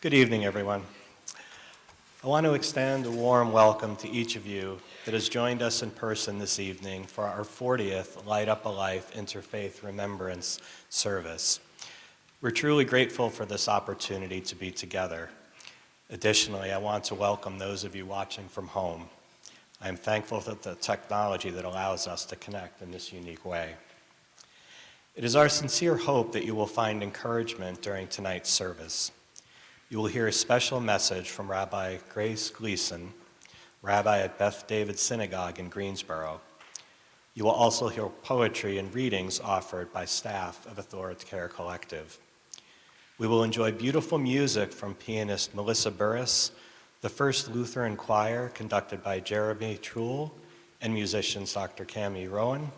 Good evening, everyone. I want to extend a warm welcome to each of you that has joined us in person this evening for our 40th Light Up a Life Interfaith Remembrance service. We're truly grateful for this opportunity to be together. Additionally, I want to welcome those of you watching from home. I am thankful for the technology that allows us to connect in this unique way. It is our sincere hope that you will find encouragement during tonight's service. You will hear a special message from Rabbi Grace Gleason, Rabbi at Beth David Synagogue in Greensboro. You will also hear poetry and readings offered by staff of Authoritaire Collective. We will enjoy beautiful music from pianist Melissa Burris, the First Lutheran Choir conducted by Jeremy Truhl, and musicians Dr. Cami Rowan,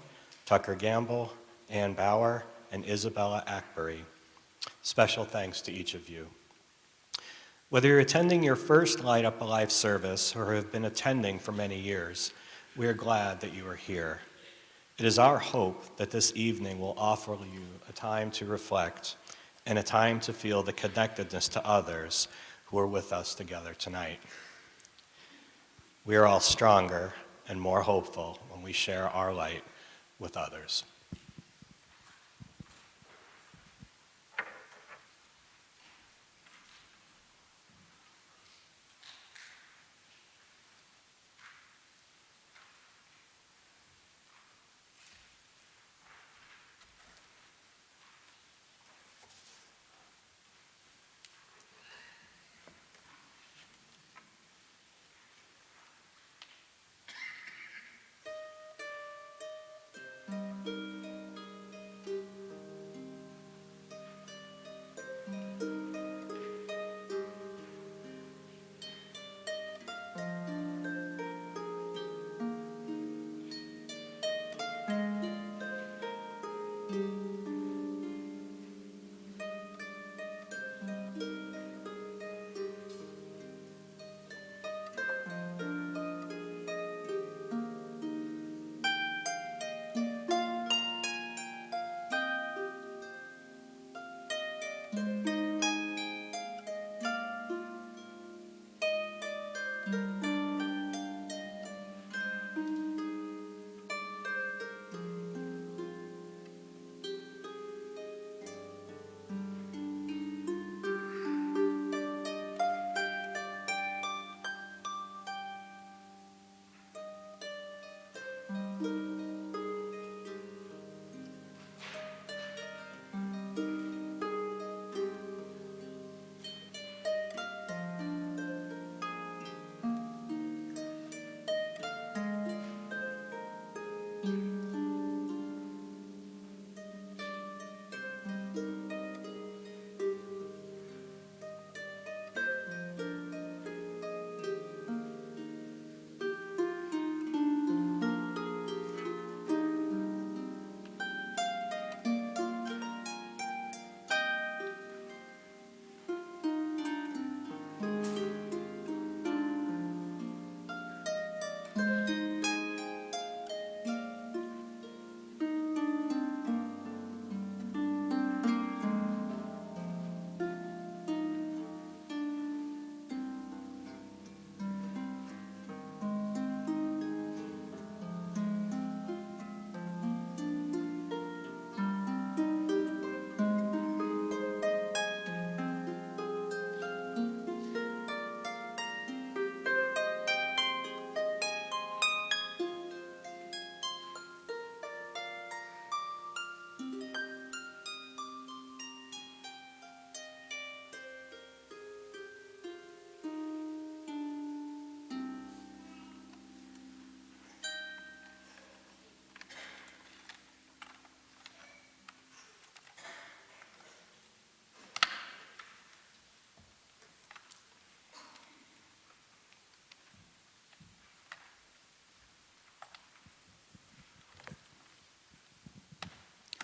Tucker Gamble, Ann Bauer, and Isabella Ackbury. Special thanks to each of you. Whether you're attending your first Light Up a Life service or have been attending for many years, we are glad that you are here. It is our hope that this evening will offer you a time to reflect and a time to feel the connectedness to others who are with us together tonight. We are all stronger and more hopeful when we share our light with others.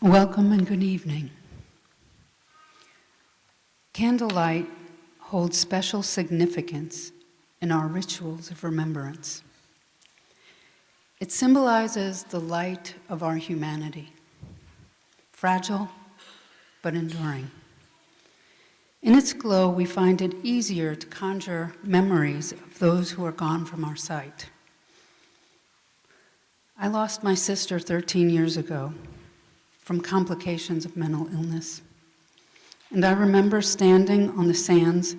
Welcome and good evening. Candlelight holds special significance in our rituals of remembrance. It symbolizes the light of our humanity, fragile but enduring. In its glow, we find it easier to conjure memories of those who are gone from our sight. I lost my sister 13 years ago from complications of mental illness. And I remember standing on the sands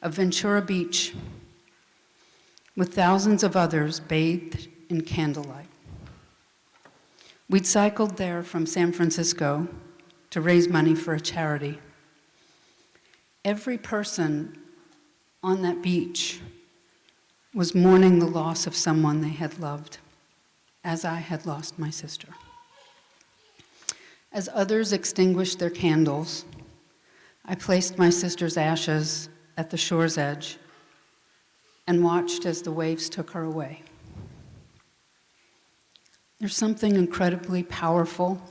of Ventura Beach with thousands of others bathed in candlelight. We'd cycled there from San Francisco to raise money for a charity. Every person on that beach was mourning the loss of someone they had loved, as I had lost my sister. As others extinguished their candles, I placed my sister's ashes at the shore's edge and watched as the waves took her away. There's something incredibly powerful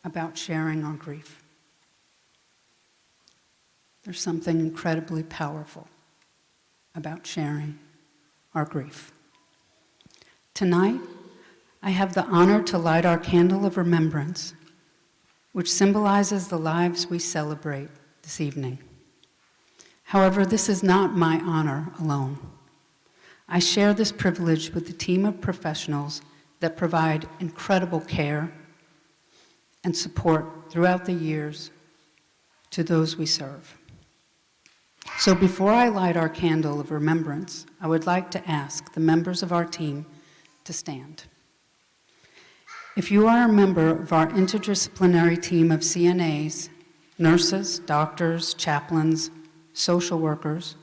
about sharing our grief. There's something incredibly powerful about sharing our grief. Tonight, I have the honor to light our candle of remembrance, which symbolizes the lives we celebrate this evening. However, this is not my honor alone. I share this privilege with the team of professionals that provide incredible care and support throughout the years to those we serve. So before I light our candle of remembrance, I would like to ask the members of our team to stand. If you are a member of our interdisciplinary team of CNAs, nurses, doctors, chaplains, social workers,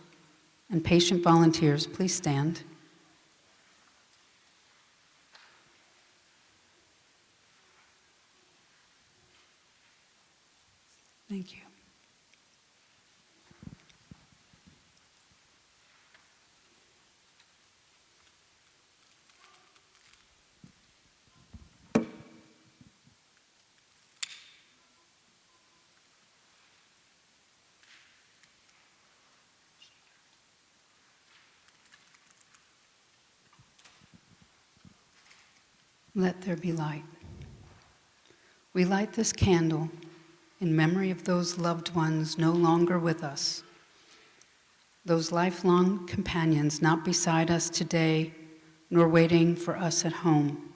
and patient volunteers, please stand. Thank you. Let there be light. We light this candle in memory of those loved ones no longer with us, those lifelong companions not beside us today, nor waiting for us at home.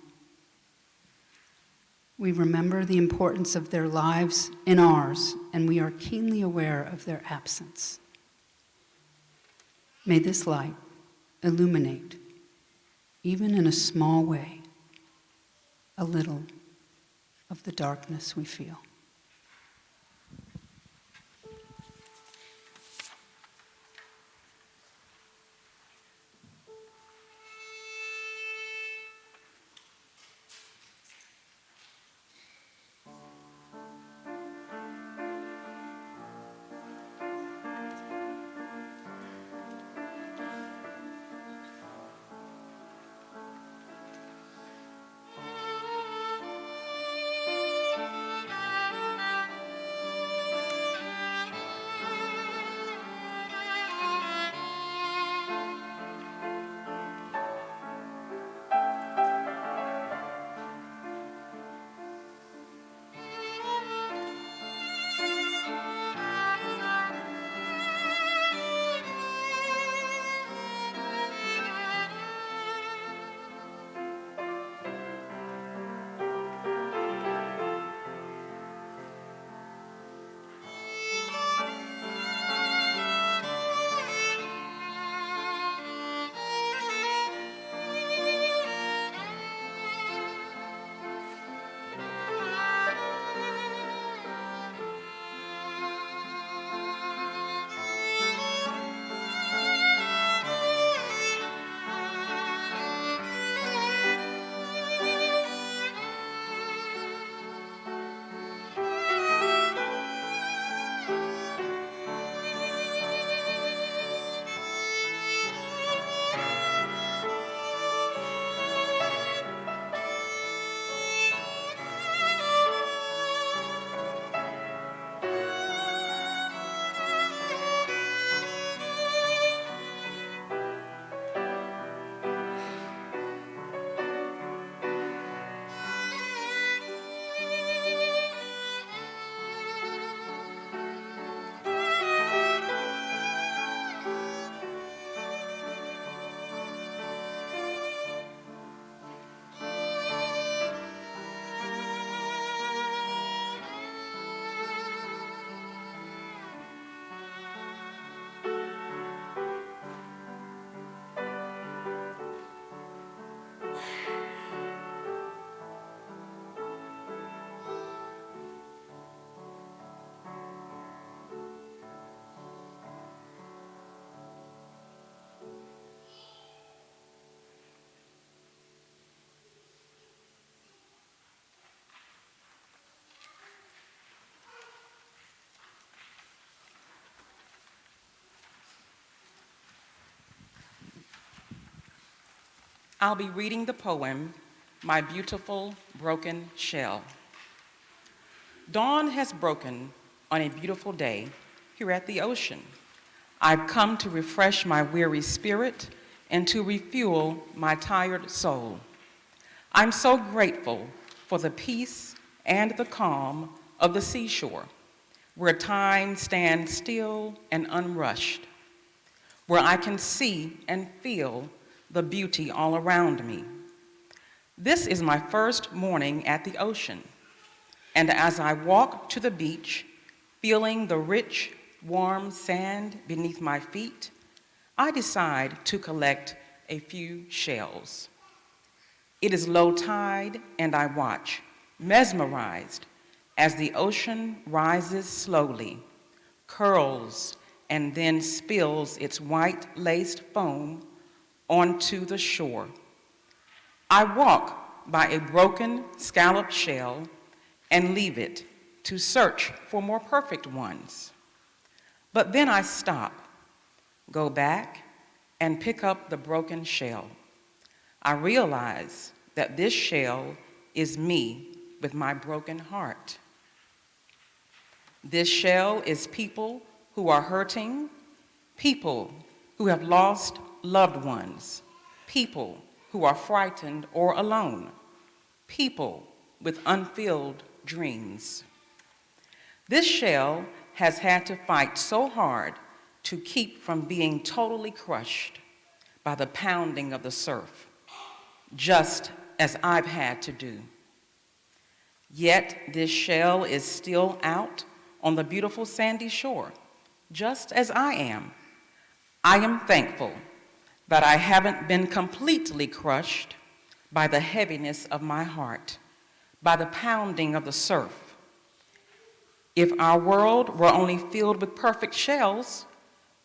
We remember the importance of their lives in ours, and we are keenly aware of their absence. May this light illuminate, even in a small way, a little of the darkness we feel. I'll be reading the poem, My Beautiful Broken Shell. Dawn has broken on a beautiful day here at the ocean. I've come to refresh my weary spirit and to refuel my tired soul. I'm so grateful for the peace and the calm of the seashore, where time stands still and unrushed, where I can see and feel the beauty all around me. This is my first morning at the ocean, and as I walk to the beach, feeling the rich, warm sand beneath my feet, I decide to collect a few shells. It is low tide, and I watch, mesmerized, as the ocean rises slowly, curls, and then spills its white-laced foam onto the shore. I walk by a broken scallop shell and leave it to search for more perfect ones. But then I stop, go back, and pick up the broken shell. I realize that this shell is me with my broken heart. This shell is people who are hurting, people who have lost loved ones, people who are frightened or alone, people with unfilled dreams. This shell has had to fight so hard to keep from being totally crushed by the pounding of the surf, just as I've had to do. Yet this shell is still out on the beautiful sandy shore, just as I am. I am thankful that I haven't been completely crushed by the heaviness of my heart, by the pounding of the surf. If our world were only filled with perfect shells,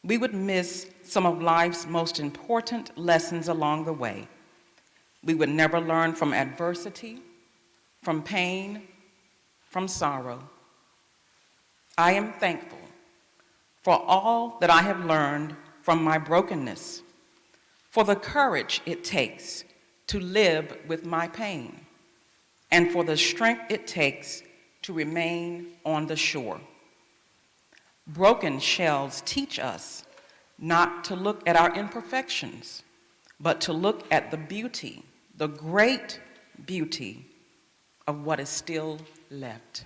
we would miss some of life's most important lessons along the way. We would never learn from adversity, from pain, from sorrow. I am thankful for all that I have learned from my brokenness, for the courage it takes to live with my pain, and for the strength it takes to remain on the shore. Broken shells teach us not to look at our imperfections, but to look at the beauty, the great beauty of what is still left.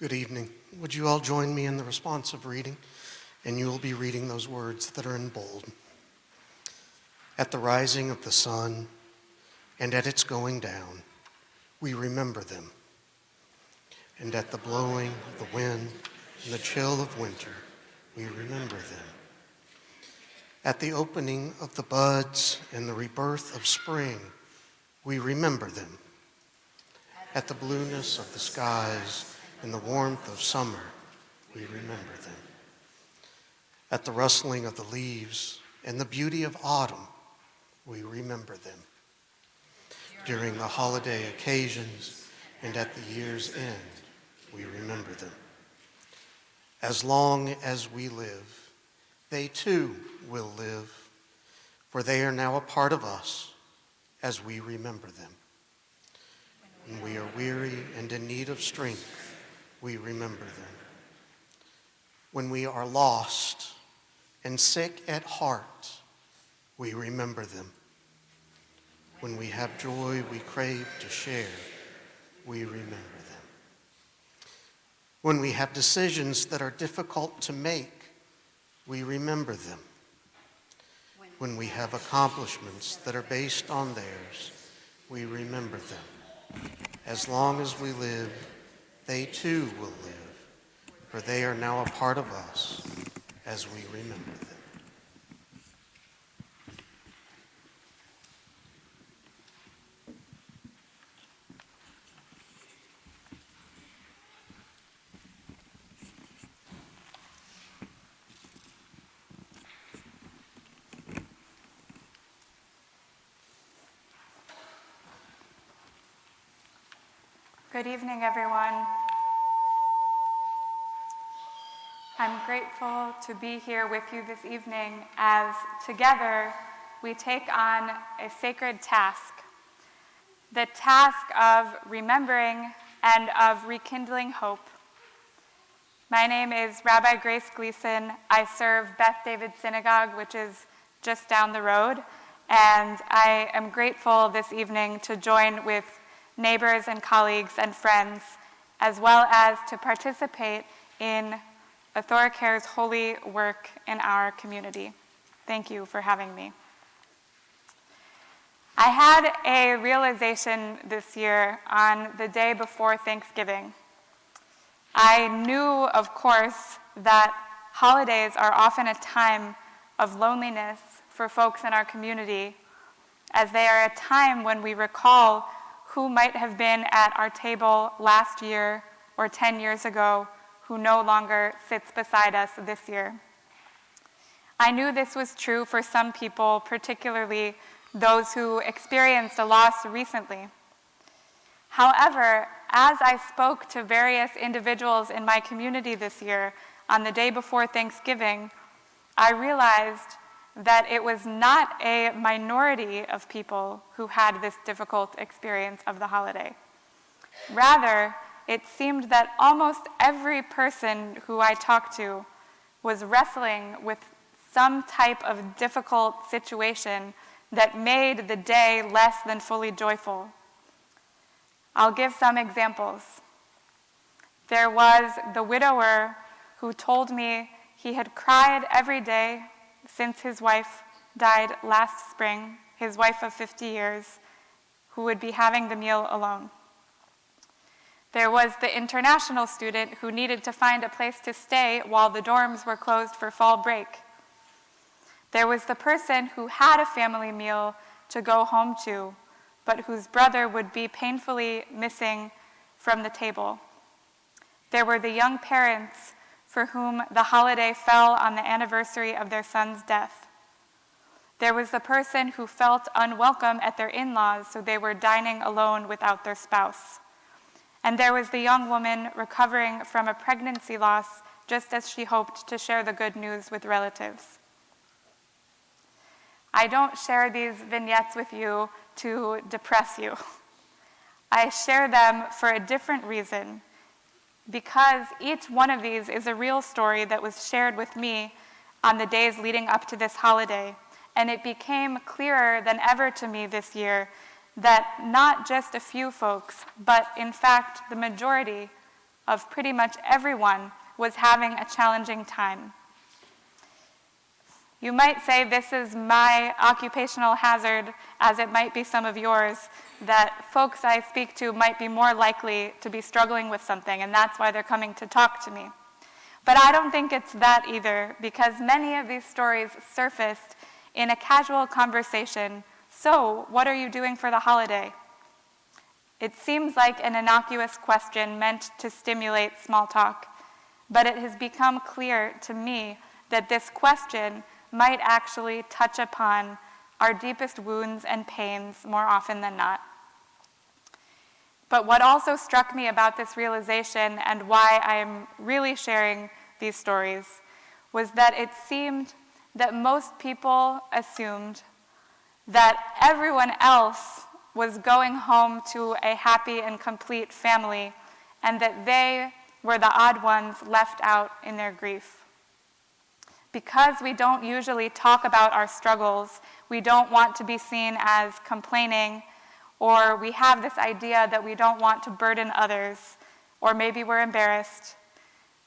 Good evening. Would you all join me in the responsive reading? And you will be reading those words that are in bold. At the rising of the sun and at its going down, we remember them. And at the blowing of the wind and the chill of winter, we remember them. At the opening of the buds and the rebirth of spring, we remember them. At the blueness of the skies and the warmth of summer, we remember them. At the rustling of the leaves and the beauty of autumn, we remember them. During the holiday occasions and at the year's end, we remember them. As long as we live, they too will live, for they are now a part of us as we remember them. When we are weary and in need of strength, we remember them. When we are lost and sick at heart, we remember them. When we have joy we crave to share, we remember them. When we have decisions that are difficult to make, we remember them. When we have accomplishments that are based on theirs, we remember them. As long as we live, they too will live, for they are now a part of us as we remember them. Good evening, everyone. I'm grateful to be here with you this evening as together we take on a sacred task, the task of remembering and of rekindling hope. My name is Rabbi Grace Gleason. I serve Beth David Synagogue, which is just down the road, and I am grateful this evening to join with neighbors and colleagues and friends, as well as to participate in AuthoriCare's holy work in our community. Thank you for having me. I had a realization this year on the day before Thanksgiving. I knew, of course, that holidays are often a time of loneliness for folks in our community, as they are a time when we recall who might have been at our table last year or 10 years ago, who no longer sits beside us this year. I knew this was true for some people, particularly those who experienced a loss recently. However, as I spoke to various individuals in my community this year on the day before Thanksgiving, I realized that it was not a minority of people who had this difficult experience of the holiday. Rather, it seemed that almost every person who I talked to was wrestling with some type of difficult situation that made the day less than fully joyful. I'll give some examples. There was the widower who told me he had cried every day since his wife died last spring, his wife of 50 years, who would be having the meal alone. There was the international student who needed to find a place to stay while the dorms were closed for fall break. There was the person who had a family meal to go home to, but whose brother would be painfully missing from the table. There were the young parents for whom the holiday fell on the anniversary of their son's death. There was the person who felt unwelcome at their in-laws, so they were dining alone without their spouse. And there was the young woman recovering from a pregnancy loss, just as she hoped to share the good news with relatives. I don't share these vignettes with you to depress you. I share them for a different reason, because each one of these is a real story that was shared with me on the days leading up to this holiday, and it became clearer than ever to me this year that not just a few folks, but in fact the majority, of pretty much everyone was having a challenging time. You might say this is my occupational hazard, as it might be some of yours, that folks I speak to might be more likely to be struggling with something, and that's why they're coming to talk to me. But I don't think it's that either, because many of these stories surfaced in a casual conversation. So, what are you doing for the holiday? It seems like an innocuous question meant to stimulate small talk, but it has become clear to me that this question might actually touch upon our deepest wounds and pains more often than not. But what also struck me about this realization, and why I'm really sharing these stories, was that it seemed that most people assumed that everyone else was going home to a happy and complete family, and that they were the odd ones left out in their grief. Because we don't usually talk about our struggles, we don't want to be seen as complaining, or we have this idea that we don't want to burden others, or maybe we're embarrassed.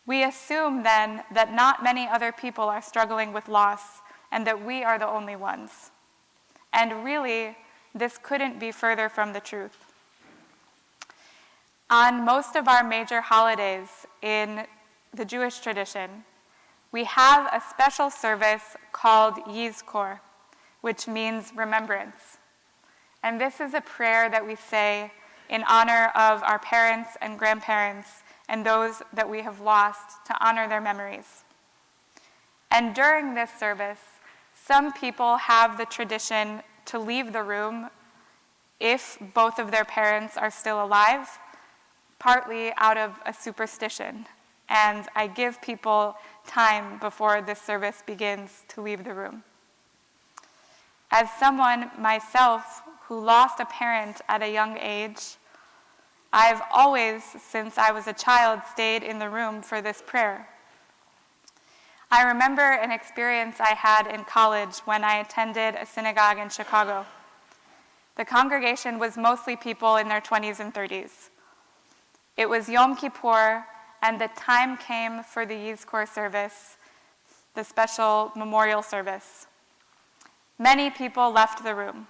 We assume then that not many other people are struggling with loss, and that we are the only ones. And really, this couldn't be further from the truth. On most of our major holidays in the Jewish tradition, we have a special service called Yizkor, which means remembrance. And this is a prayer that we say in honor of our parents and grandparents and those that we have lost, to honor their memories. And during this service, some people have the tradition to leave the room if both of their parents are still alive, partly out of a superstition. And I give people time before this service begins to leave the room. As someone myself who lost a parent at a young age, I've always, since I was a child, stayed in the room for this prayer. I remember an experience I had in college when I attended a synagogue in Chicago. The congregation was mostly people in their 20s and 30s. It was Yom Kippur, and the time came for the Yizkor service, the special memorial service. Many people left the room.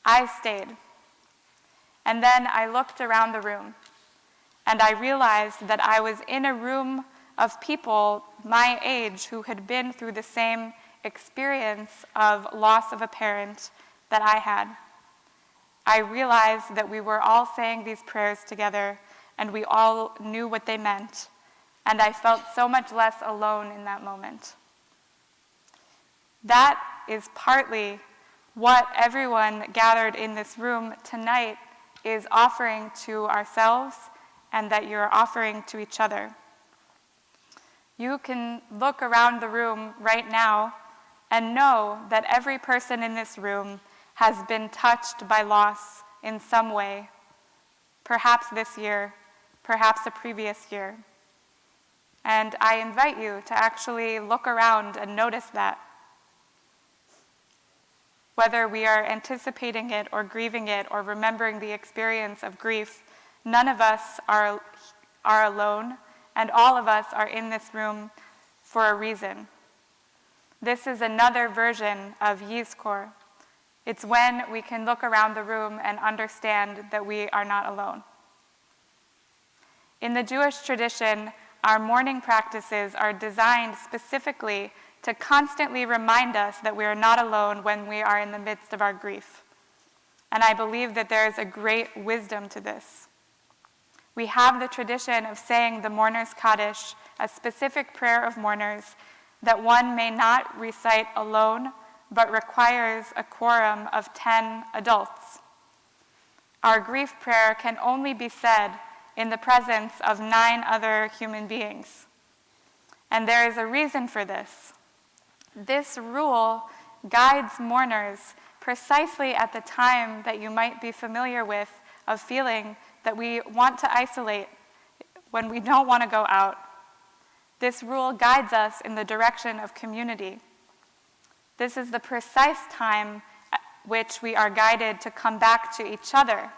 I stayed. And then I looked around the room, and I realized that I was in a room of people my age who had been through the same experience of loss of a parent that I had. I realized that we were all saying these prayers together, and we all knew what they meant, and I felt so much less alone in that moment. That is partly what everyone gathered in this room tonight is offering to ourselves, and that you're offering to each other. You can look around the room right now and know that every person in this room has been touched by loss in some way, perhaps this year, perhaps the previous year. And I invite you to actually look around and notice that. Whether we are anticipating it or grieving it or remembering the experience of grief, none of us are alone, and all of us are in this room for a reason. This is another version of Yizkor. It's when we can look around the room and understand that we are not alone. In the Jewish tradition, our mourning practices are designed specifically to constantly remind us that we are not alone when we are in the midst of our grief. And I believe that there is a great wisdom to this. We have the tradition of saying the Mourner's Kaddish, a specific prayer of mourners that one may not recite alone, but requires a quorum of 10 adults. Our grief prayer can only be said in the presence of 9 other human beings. And there is a reason for this. This rule guides mourners precisely at the time that you might be familiar with of feeling that we want to isolate, when we don't want to go out. This rule guides us in the direction of community. This is the precise time at which we are guided to come back to each other.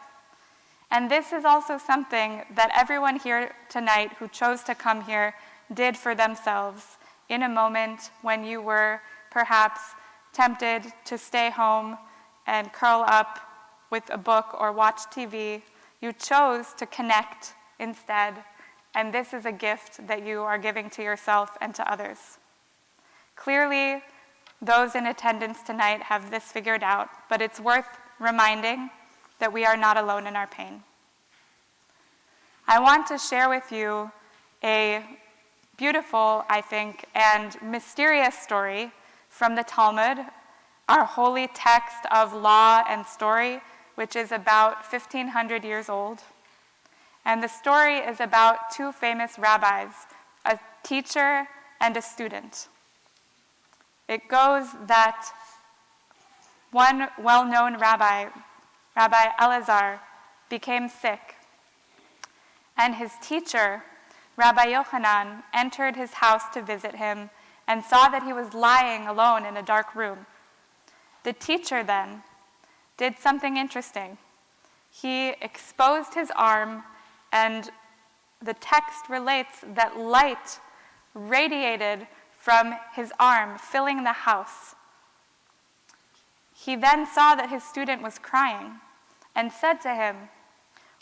And this is also something that everyone here tonight who chose to come here did for themselves in a moment when you were perhaps tempted to stay home and curl up with a book or watch TV. You chose to connect instead, and this is a gift that you are giving to yourself and to others. Clearly, those in attendance tonight have this figured out, but it's worth reminding that we are not alone in our pain. I want to share with you a beautiful, I think, and mysterious story from the Talmud, our holy text of law and story, which is about 1,500 years old. And the story is about two famous rabbis, a teacher and a student. It goes that one well-known rabbi, Rabbi Elazar, became sick, and his teacher, Rabbi Yochanan, entered his house to visit him and saw that he was lying alone in a dark room. The teacher then did something interesting. He exposed his arm, and the text relates that light radiated from his arm, filling the house. He then saw that his student was crying and said to him,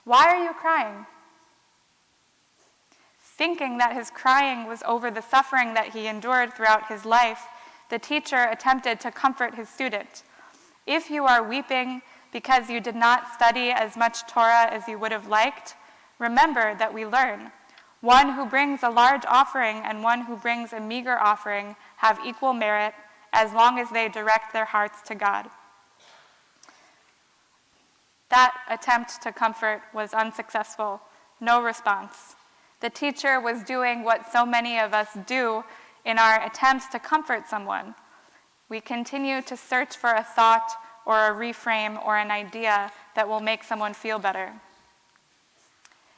"Why are you crying?" Thinking that his crying was over the suffering that he endured throughout his life, the teacher attempted to comfort his student. If you are weeping because you did not study as much Torah as you would have liked, remember that we learn. One who brings a large offering and one who brings a meager offering have equal merit as long as they direct their hearts to God. That attempt to comfort was unsuccessful. No response. The teacher was doing what so many of us do in our attempts to comfort someone. We continue to search for a thought or a reframe or an idea that will make someone feel better.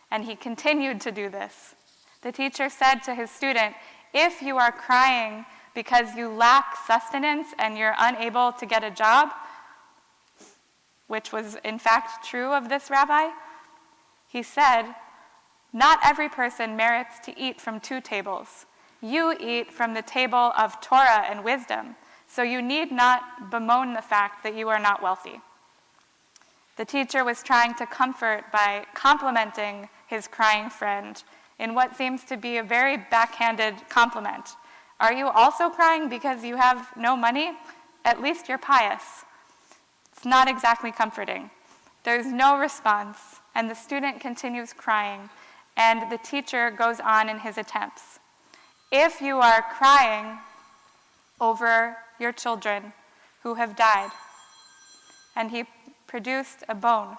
And he continued to do this. The teacher said to his student, "If you are crying because you lack sustenance and you're unable to get a job," which was in fact true of this rabbi, he said, "Not every person merits to eat from two tables. You eat from the table of Torah and wisdom, so you need not bemoan the fact that you are not wealthy." The teacher was trying to comfort by complimenting his crying friend in what seems to be a very backhanded compliment. Are you also crying because you have no money? At least you're pious. It's not exactly comforting. There's no response, and the student continues crying, and the teacher goes on in his attempts. If you are crying over your children who have died, and he produced a bone.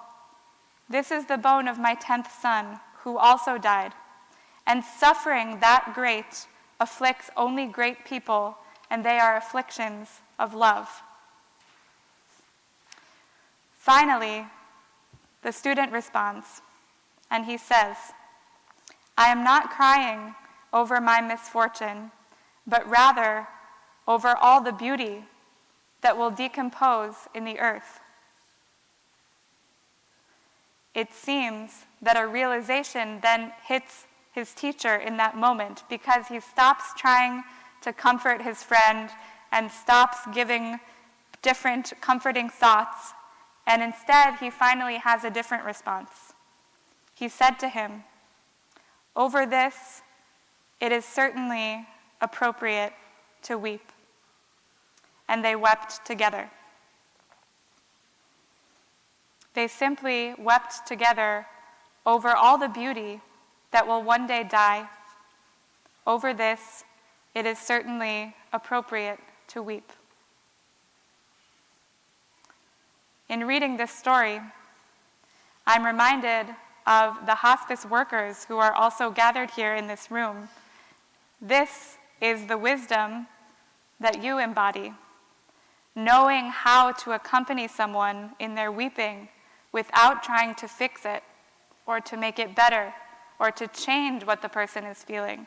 This is the bone of my 10th son, who also died. And suffering that great afflicts only great people, and they are afflictions of love. Finally, the student responds, and he says, "I am not crying over my misfortune, but rather over all the beauty that will decompose in the earth." It seems that a realization then hits his teacher in that moment, because he stops trying to comfort his friend and stops giving different comforting thoughts, and instead he finally has a different response. He said to him, "Over this, it is certainly appropriate to weep." And they wept together. They simply wept together over all the beauty that will one day die. Over this, it is certainly appropriate to weep. In reading this story, I'm reminded of the hospice workers who are also gathered here in this room. This is the wisdom that you embody, knowing how to accompany someone in their weeping without trying to fix it or to make it better or to change what the person is feeling.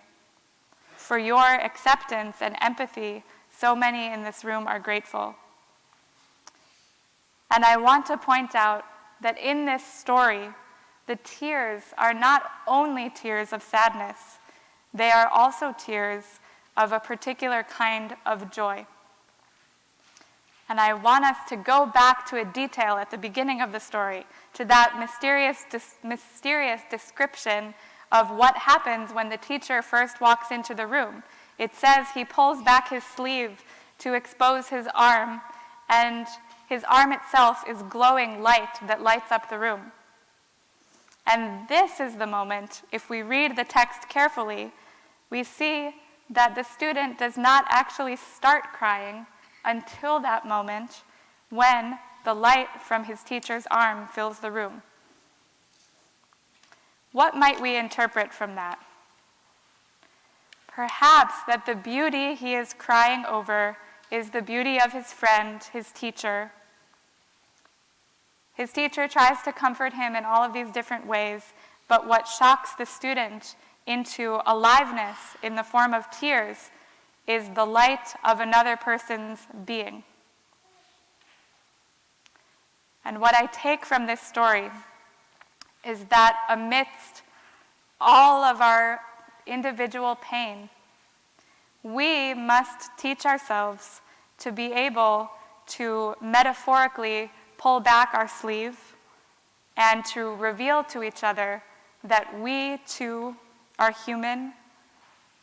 For your acceptance and empathy, so many in this room are grateful. And I want to point out that in this story, the tears are not only tears of sadness, they are also tears of a particular kind of joy. And I want us to go back to a detail at the beginning of the story, to that mysterious description of what happens when the teacher first walks into the room. It says he pulls back his sleeve to expose his arm, and his arm itself is glowing light that lights up the room. And this is the moment, if we read the text carefully, we see that the student does not actually start crying until that moment when the light from his teacher's arm fills the room. What might we interpret from that? Perhaps that the beauty he is crying over is the beauty of his friend, his teacher. His teacher tries to comfort him in all of these different ways, but what shocks the student into aliveness in the form of tears is the light of another person's being. And what I take from this story is that amidst all of our individual pain, we must teach ourselves to be able to metaphorically pull back our sleeve and to reveal to each other that we too are human.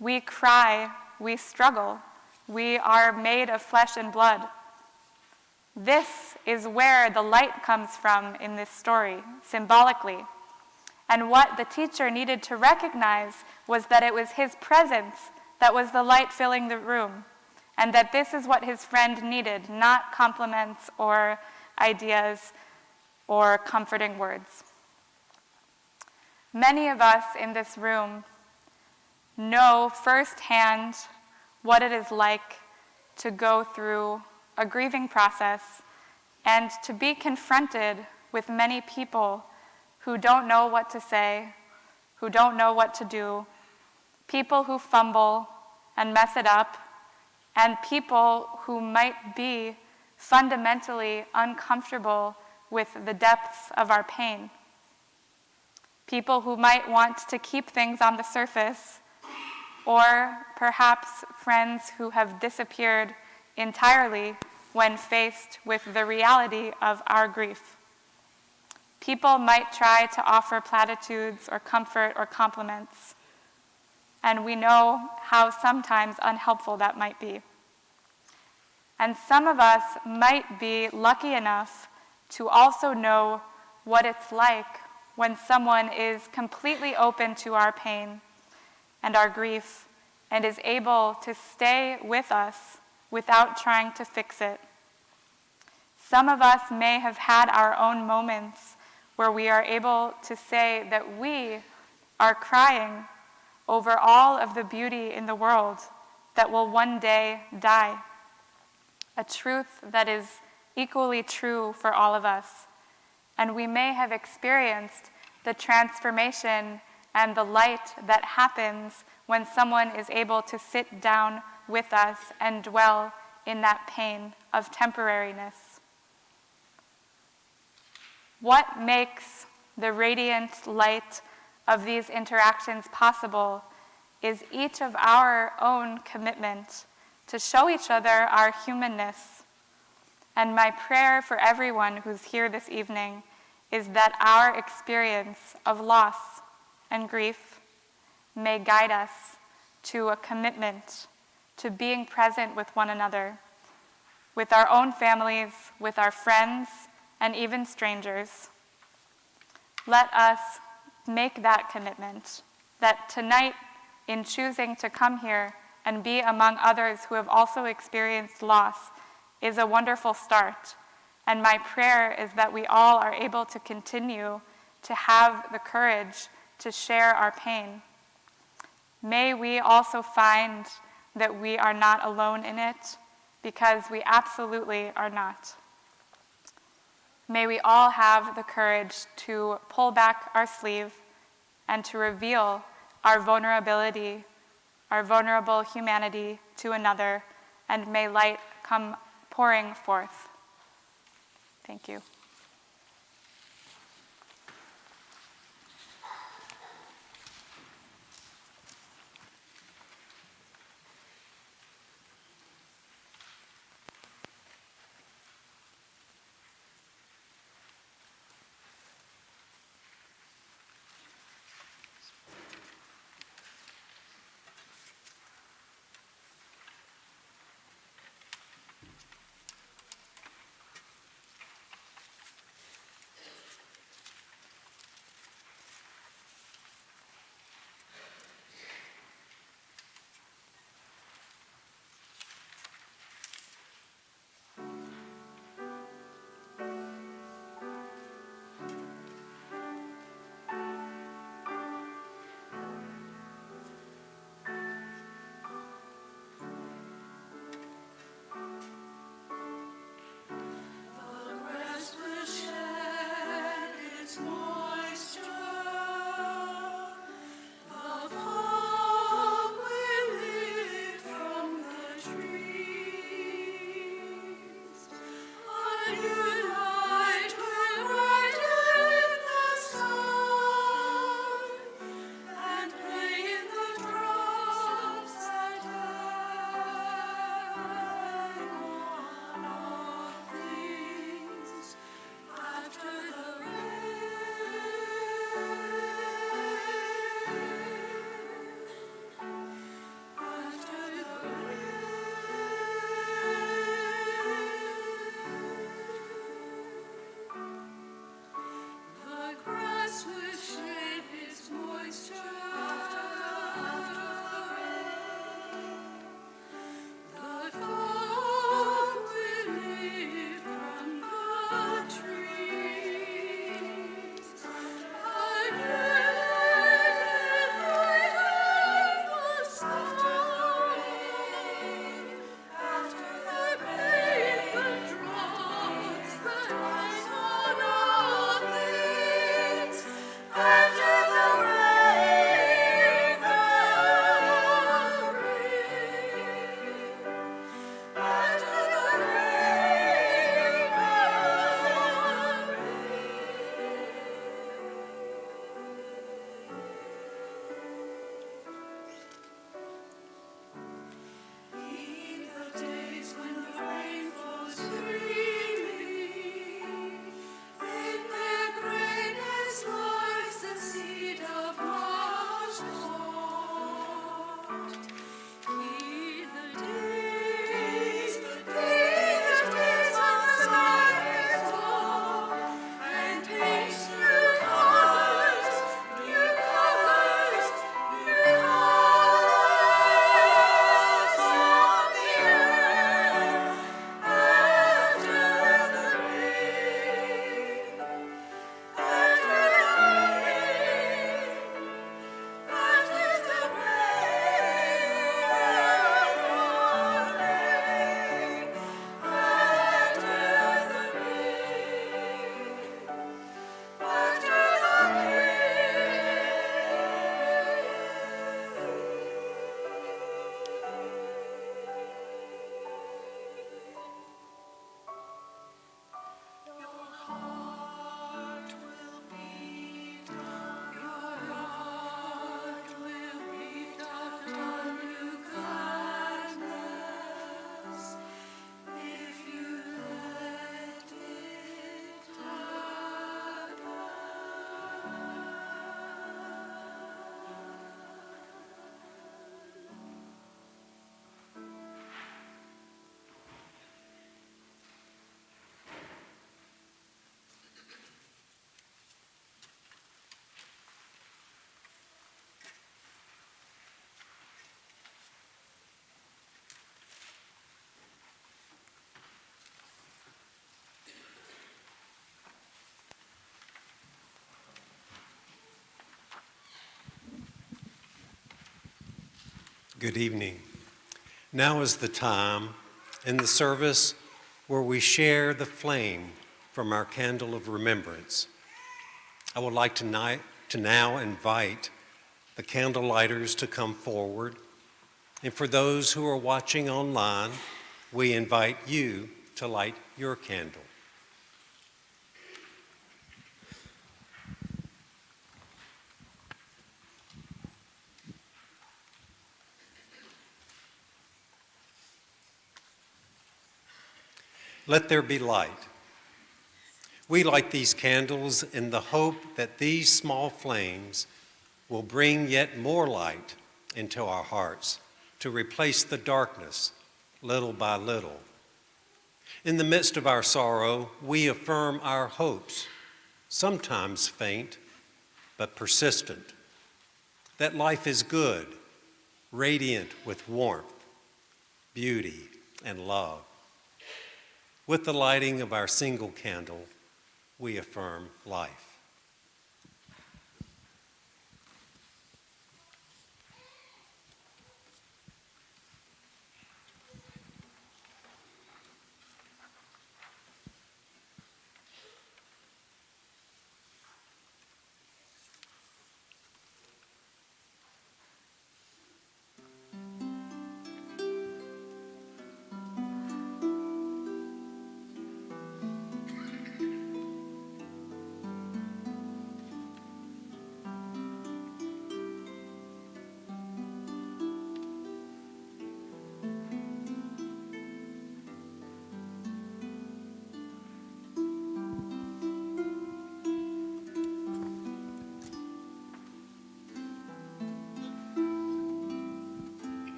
We cry, we struggle, we are made of flesh and blood. This is where the light comes from in this story, symbolically. And what the teacher needed to recognize was that it was his presence that was the light filling the room, and that this is what his friend needed, not compliments or ideas or comforting words. Many of us in this room know firsthand what it is like to go through a grieving process and to be confronted with many people who don't know what to say, who don't know what to do, people who fumble and mess it up, and people who might be fundamentally uncomfortable with the depths of our pain. People who might want to keep things on the surface, or perhaps friends who have disappeared entirely when faced with the reality of our grief. People might try to offer platitudes or comfort or compliments, and we know how sometimes unhelpful that might be. And some of us might be lucky enough to also know what it's like when someone is completely open to our pain and our grief and is able to stay with us without trying to fix it. Some of us may have had our own moments where we are able to say that we are crying over all of the beauty in the world that will one day die. A truth that is equally true for all of us. And we may have experienced the transformation and the light that happens when someone is able to sit down with us and dwell in that pain of temporariness. What makes the radiant light of these interactions possible is each of our own commitment to show each other our humanness. And my prayer for everyone who's here this evening is that our experience of loss and grief may guide us to a commitment to being present with one another, with our own families, with our friends, and even strangers. Let us make that commitment, that tonight, in choosing to come here and be among others who have also experienced loss, is a wonderful start. And my prayer is that we all are able to continue to have the courage to share our pain. May we also find that we are not alone in it, because we absolutely are not. May we all have the courage to pull back our sleeve and to reveal our vulnerability, our vulnerable humanity to another, and may light come pouring forth. Thank you. Good evening. Now is the time in the service where we share the flame from our candle of remembrance. I would like to now invite the candle lighters to come forward. And for those who are watching online, we invite you to light your candle. Let there be light. We light these candles in the hope that these small flames will bring yet more light into our hearts to replace the darkness little by little. In the midst of our sorrow, we affirm our hopes, sometimes faint but persistent, that life is good, radiant with warmth, beauty, and love. With the lighting of our single candle, we affirm life.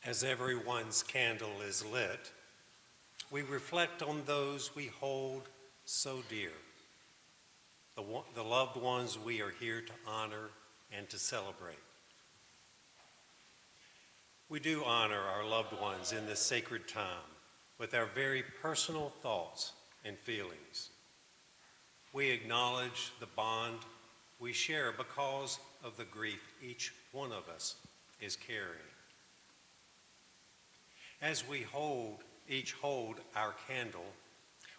As everyone's candle is lit, we reflect on those we hold so dear, the loved ones we are here to honor and to celebrate. We do honor our loved ones in this sacred time with our very personal thoughts and feelings. We acknowledge the bond we share because of the grief each one of us is carrying. As we each hold our candle,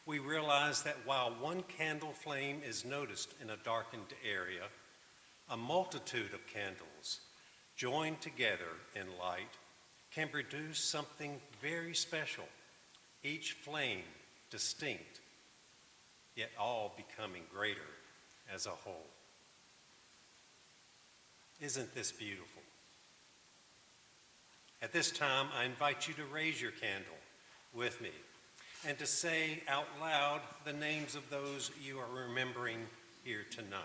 we realize that while one candle flame is noticed in a darkened area, a multitude of candles joined together in light can produce something very special, each flame distinct, yet all becoming greater as a whole. Isn't this beautiful? At this time, I invite you to raise your candle with me and to say out loud the names of those you are remembering here tonight.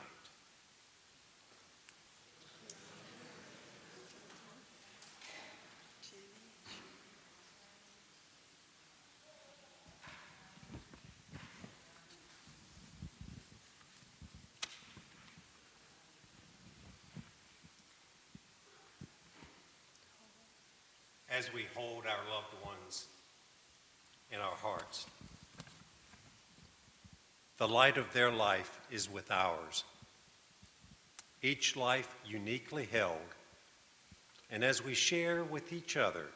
As we hold our loved ones in our hearts, the light of their life is with ours. Each life uniquely held, and as we share with each other,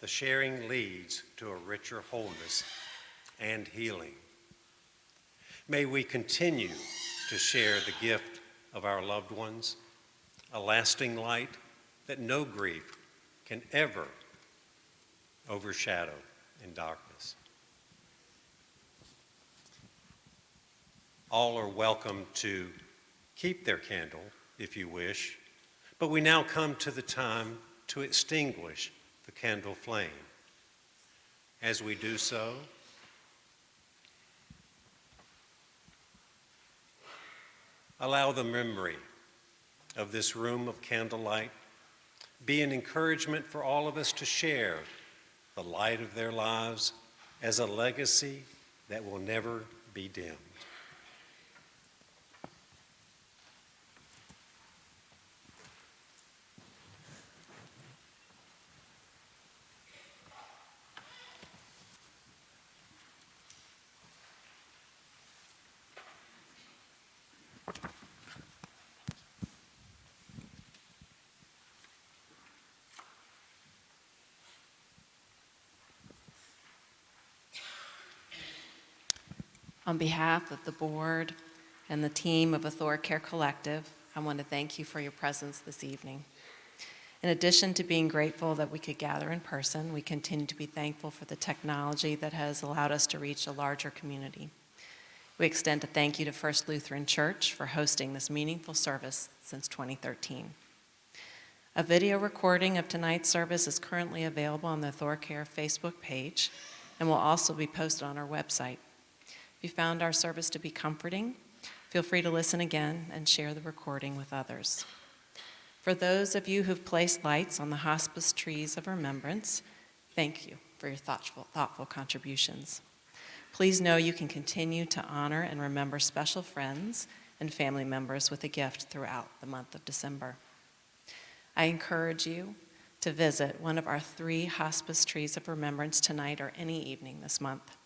the sharing leads to a richer wholeness and healing. May we continue to share the gift of our loved ones, a lasting light that no grief can ever overshadow in darkness. All are welcome to keep their candle if you wish, but we now come to the time to extinguish the candle flame. As we do so, allow the memory of this room of candlelight be an encouragement for all of us to share the light of their lives as a legacy that will never be dimmed. On behalf of the board and the team of AuthoriCare Collective, I want to thank you for your presence this evening. In addition to being grateful that we could gather in person, we continue to be thankful for the technology that has allowed us to reach a larger community. We extend a thank you to First Lutheran Church for hosting this meaningful service since 2013. A video recording of tonight's service is currently available on the AuthoriCare Facebook page and will also be posted on our website. If you found our service to be comforting, feel free to listen again and share the recording with others. For those of you who've placed lights on the hospice trees of remembrance, thank you for your thoughtful contributions. Please know you can continue to honor and remember special friends and family members with a gift throughout the month of December. I encourage you to visit one of our 3 hospice trees of remembrance tonight or any evening this month.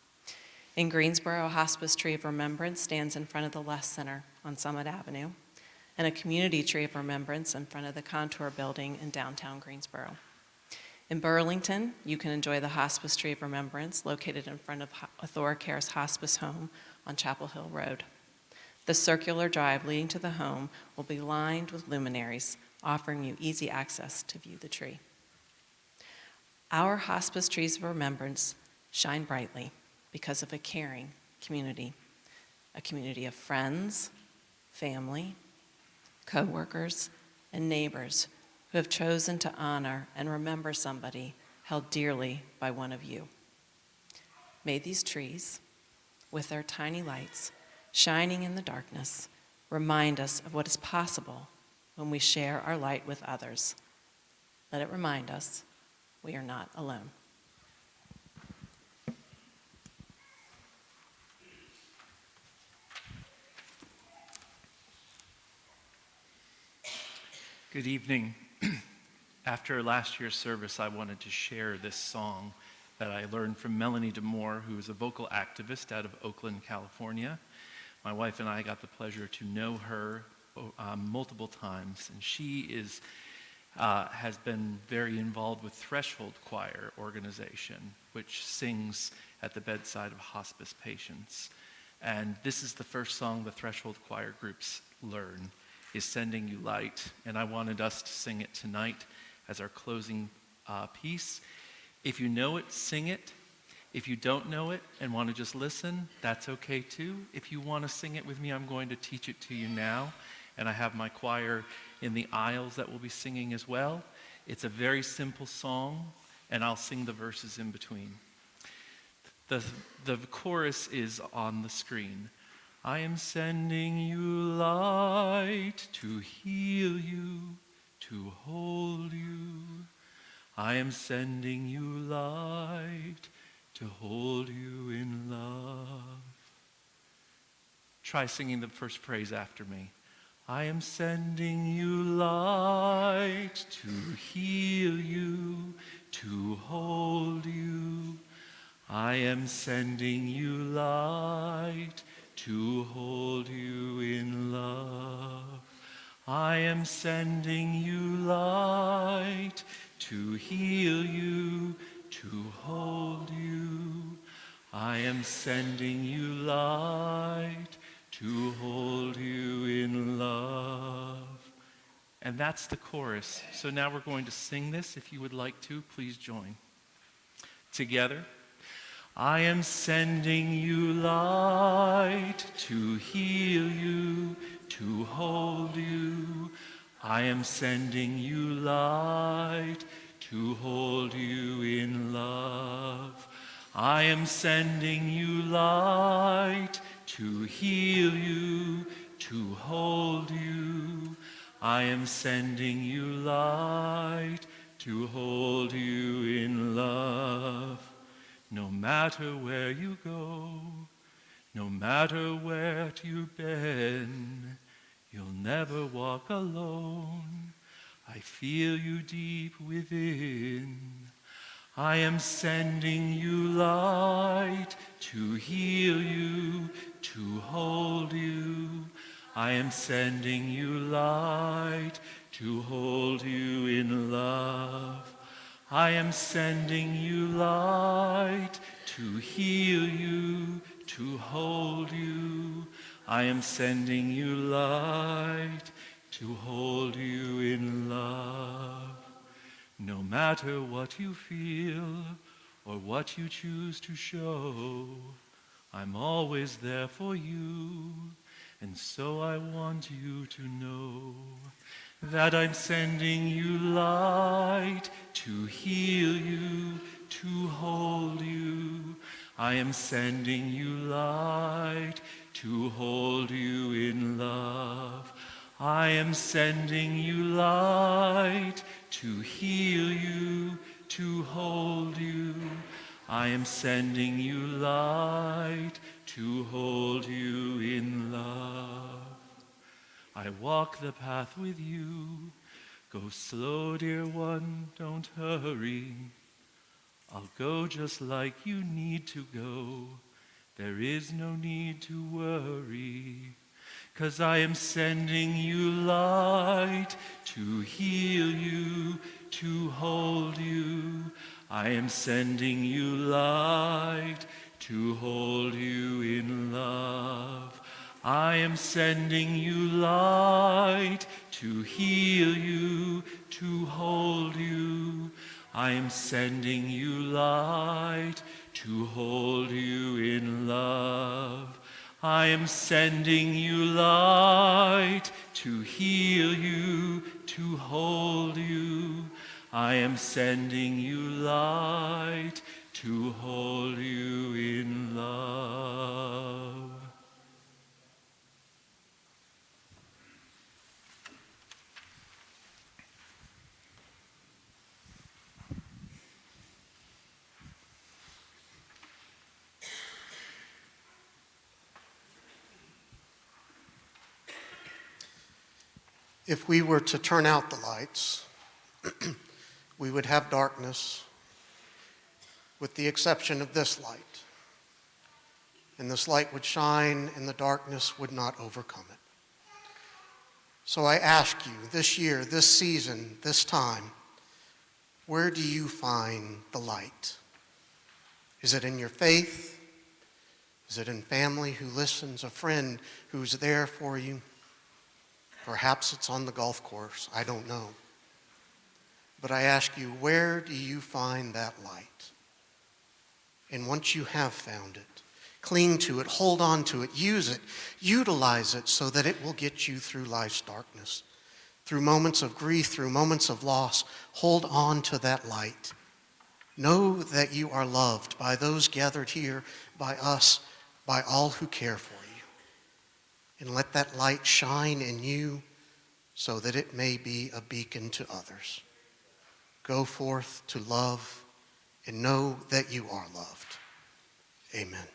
In Greensboro, a hospice tree of remembrance stands in front of the Less Center on Summit Avenue, and a community tree of remembrance in front of the Contour Building in downtown Greensboro. In Burlington, you can enjoy the hospice tree of remembrance located in front of AuthoriCare's hospice home on Chapel Hill Road. The circular drive leading to the home will be lined with luminaries, offering you easy access to view the tree. Our hospice trees of remembrance shine brightly because of a caring community, a community of friends, family, co-workers, and neighbors who have chosen to honor and remember somebody held dearly by one of you. May these trees, with their tiny lights shining in the darkness, remind us of what is possible when we share our light with others. Let it remind us we are not alone. Good evening. After last year's service, I wanted to share this song that I learned from Melanie DeMoore, who is a vocal activist out of Oakland, California. My wife and I got the pleasure to know her multiple times, and she has been very involved with Threshold Choir organization, which sings at the bedside of hospice patients. And this is the first song the Threshold Choir groups learn, is Sending You Light, and I wanted us to sing it tonight as our closing piece. If you know it, sing it. If you don't know it and want to just listen, that's okay too. If you want to sing it with me, I'm going to teach it to you now, and I have my choir in the aisles that will be singing as well. It's a very simple song, and I'll sing the verses in between. The chorus is on the screen. I am sending you light to heal you, to hold you. I am sending you light to hold you in love. Try singing the first phrase after me. I am sending you light to heal you, to hold you. I am sending you light to hold you in love. I am sending you light to heal you, to hold you. I am sending you light to hold you in love. And that's the chorus. So now we're going to sing this. If you would like to, please join. Together. I am sending you light to heal you, to hold you. I am sending you light to hold you in love. I am sending you light to heal you, to hold you. I am sending you light to hold you in love. No matter where you go, no matter where you've been, you'll never walk alone. I feel you deep within. I am sending you light to heal you, to hold you. I am sending you light to hold you in love. I am sending you light to heal you, to hold you. I am sending you light to hold you in love. No matter what you feel or what you choose to show, I'm always there for you, and so I want you to know that I'm sending you light to heal you, to hold you. I am sending you light to hold you in love. I am sending you light to heal you, to hold you. I am sending you light to hold you in love. I walk the path with you. Go slow, dear one, don't hurry. I'll go just like you need to go. There is no need to worry. 'Cause I am sending you light to heal you, to hold you. I am sending you light to hold you in love. I am sending you light to heal you, to hold you. I am sending you light to hold you in love. I am sending you light to heal you, to hold you. I am sending you light to hold you in love. If we were to turn out the lights, we would have darkness, with the exception of this light. And this light would shine, and the darkness would not overcome it. So I ask you, this year, this season, this time, where do you find the light? Is it in your faith? Is it in family who listens, a friend who's there for you? Perhaps it's on the golf course, I don't know. But I ask you, where do you find that light? And once you have found it, cling to it, hold on to it, use it, utilize it so that it will get you through life's darkness. Through moments of grief, through moments of loss, hold on to that light. Know that you are loved by those gathered here, by us, by all who care for you. And let that light shine in you so that it may be a beacon to others. Go forth to love and know that you are loved. Amen.